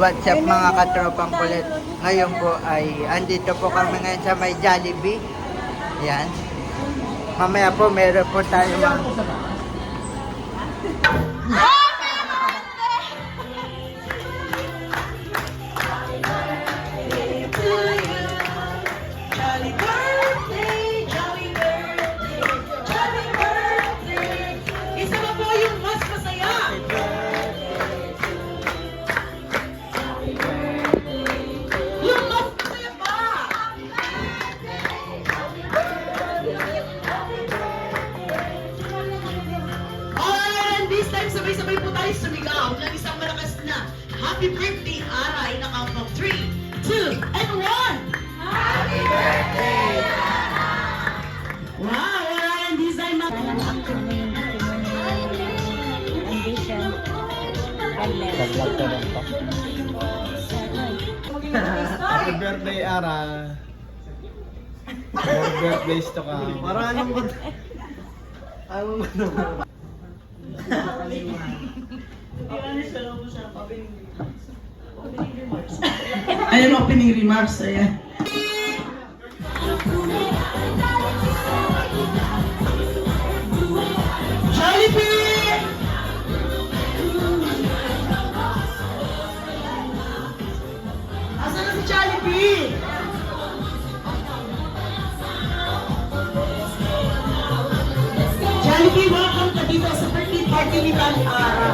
What's up mga katropang kulit? Ngayon po ay andito po kami ngayon sa may Jollibee. Yan. Mamaya po meron po tayo sabay-sabay po tayo sumigaw ng isang malakas na Happy Birthday, Ara, in a count of 3, 2, and 1! Happy Birthday, Ara! Wow, Ara, and design na... Happy birthday, Ara. More birthdays to come. Maraming mo. Ayaw mo naman. Ayan, opening remarks. Ayan. Jollibee! Asan na si Jollibee? Jollibee, welcome ka dito sa birthday party ni Ma'am Ara.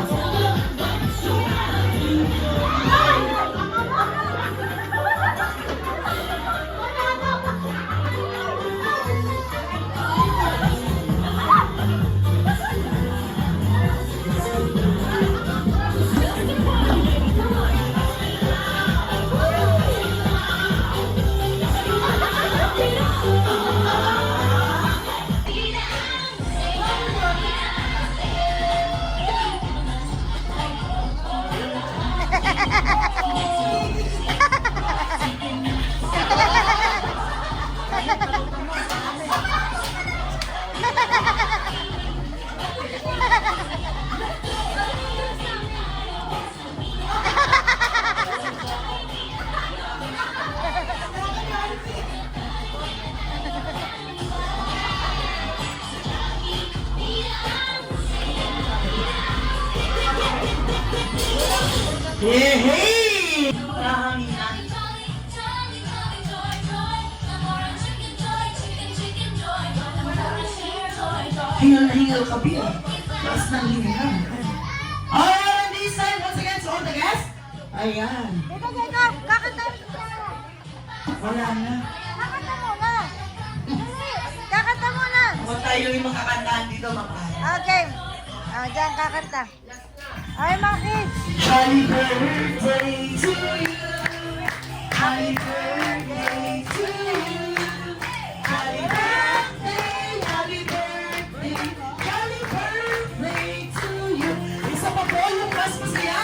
Yehey! Hingal na hingal ka, Pia. Taas ng hingal. Alright, this time, once again, so all the guests. Ayan. Ito, Jacob, kakanta mo Wala na. Kakanta muna. Kakanta muna. Huwag tayo yung makakantahan dito, mga. Okay. Diyan kakanta. Ay, mga kids. Happy birthday to you. Happy birthday to you. Happy birthday, happy birthday, happy birthday to you. Isa pa po yung mas masaya.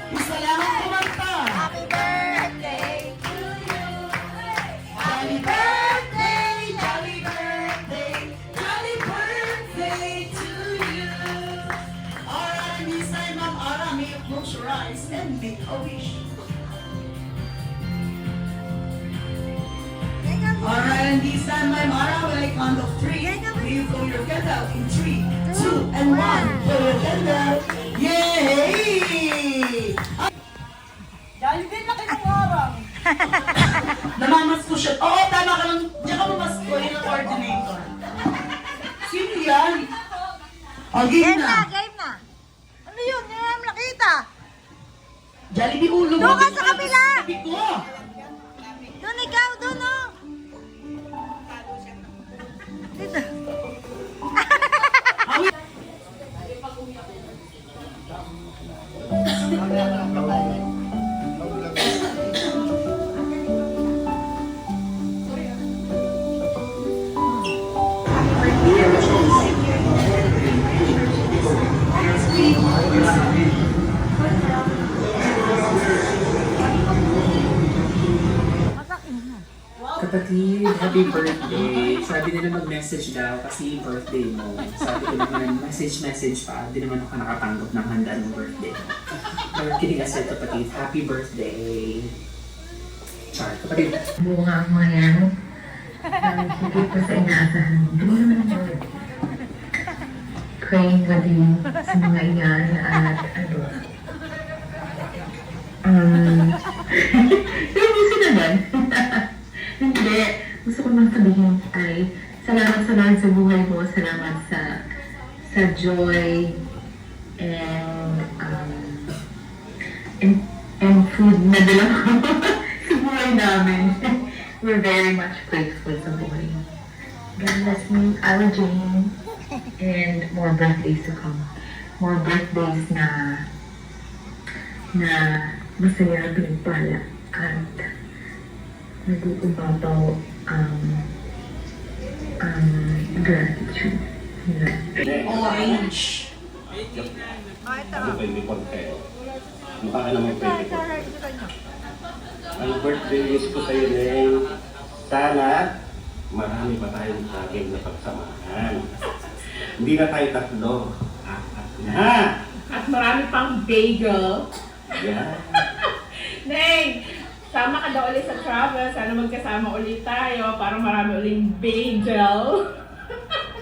Isa lang ang kumanta. Happy birthday to you. Happy birthday, happy birthday, happy birthday to you. Alright, and this time, Ma'am Ara, may you close your eyes and make a wish. Alright, and this time, Ma'am Ara, when I count of 3, will you blow your candle in 3, 2, and 1. Blow your candle. Yay! Jollibee, laki ng harang. Namamas ko siya. Oo, tama ka lang. Diyan ka mamasko, yun ang coordinator. Sino yan? O, game Game na, na. game na. Ano yun? Hindi namin nakita. Jollibee, ulo mo. Doon ka sa kabila. Sabi ko. Doon ikaw, doon oh. Dito. happy birthday. Sabi nila mag-message daw kasi birthday mo. Sabi ko naman, message pa. Hindi naman ako nakatanggap ng handa ng birthday mo. Pero kidding aside, kapatid, happy birthday. Char, kapatid. Bunga ang mga yan. Hindi ko sa inaasahan. Hindi mo naman ako. Praying with you sa mga iyan at ano. Pero gusto naman. Hindi. Gusto ko lang sabihin ay salamat sa lahat sa buhay mo. Salamat sa joy and food na dala ko sa buhay namin. We're very much grateful sa buhay. God bless me, Ara Jane, and more birthdays to come. More birthdays na masaya, pinagpala, at nag-uubabaw gratitude. Orange. Ano ba yung report kayo? Mukha ka naman pwede ko. Ang birthday wish ko sa'yo, Neng, sana marami pa tayong bagay na pagsamahan. Hindi na tayo tatlo. Apat na. At marami pang bagel. Yan. Neng, sama ka daw ulit sa travel. Sana magkasama ulit tayo para marami uling bagel.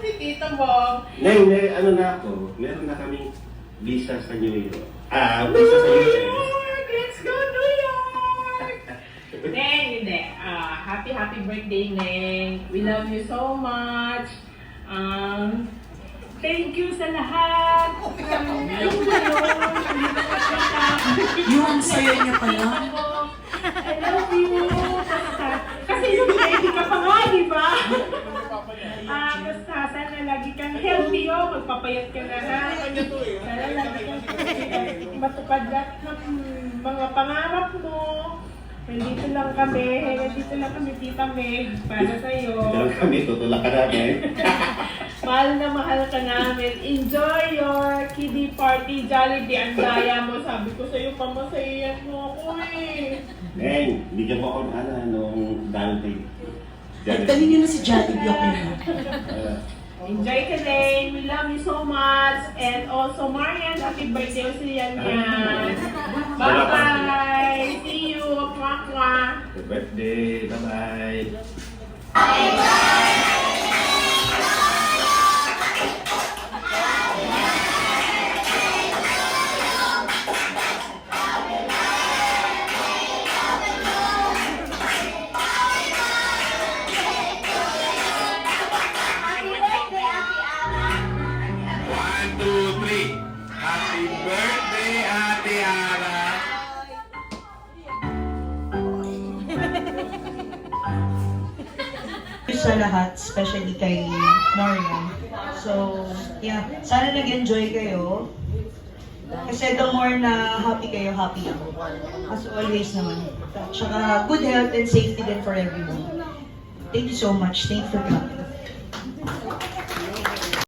Si Tito Bong. Neng, ano na ako? Meron na kaming visa sa New York. Visa sa US. Let's go New York! Neng, hindi. Happy birthday, Neng. We love you so much. Thank you sa lahat. Yung sayo niya pala. I love you. Kasi yung baby ka pa nga, di ba? Basta sana lagi kang healthy, magpapayat ka na ha. Sana lagi kang matupad lahat ng mga pangarap mo. Nandito lang kami, Tita Meg, para sa'yo. Meron kami, tutulak ka namin. Mahal na mahal ka namin. Enjoy your kiddie party, Jollibee. Ang daya mo. Sabi ko sa'yo, pamasayan mo ako eh. Neng, bigyan mo ako ng nung Dante. Dali niyo na si Jollibee ako na. Enjoy ka din. We love you so much. And also, Marian, happy birthday sa yan yan. Bye-bye. See you. Mwah-mwah. Happy birthday. Bye-bye. Sa lahat, especially kay Marian. So, yeah, sana nag-enjoy kayo. Kasi the more na happy kayo, happy ako. As always naman. Tsaka good health and safety din for everyone. Thank you so much. Thank you for coming.